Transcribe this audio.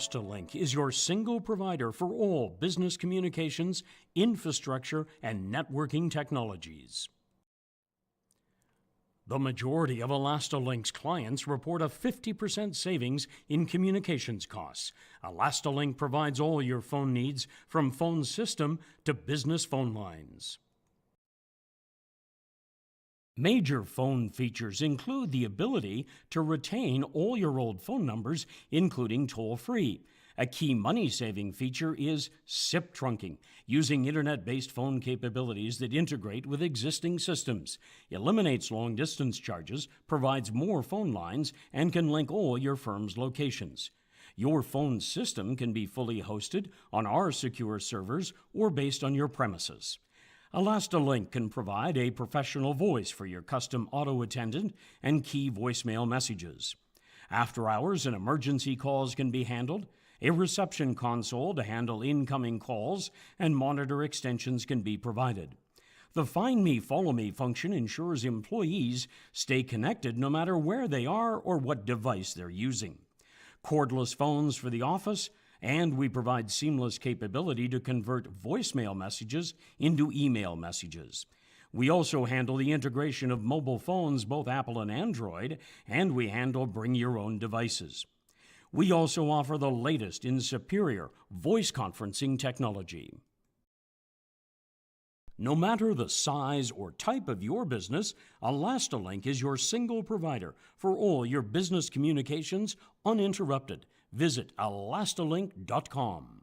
ElastaLink is your single provider for all business communications, infrastructure, and networking technologies. The majority of ElastaLink's clients report a 50% savings in communications costs. ElastaLink provides all your phone needs, from phone system to business phone lines. Major phone features include the ability to retain all your old phone numbers, including toll-free. A key money-saving feature is SIP trunking, using internet-based phone capabilities that integrate with existing systems, eliminates long-distance charges, provides more phone lines, and can link all your firm's locations. Your phone system can be fully hosted on our secure servers or based on your premises. ElastaLink can provide a professional voice for your custom auto attendant and key voicemail messages. After hours and emergency calls can be handled. A reception console to handle incoming calls and monitor extensions can be provided. The Find Me, Follow Me function ensures employees stay connected no matter where they are or what device they're using. Cordless phones for the office, and we provide seamless capability to convert voicemail messages into email messages. We also handle the integration of mobile phones, both Apple and Android, and we handle bring your own devices. We also offer the latest in superior voice conferencing technology. No matter the size or type of your business, ElastaLink is your single provider for all your business communications uninterrupted. Visit elastalink.com.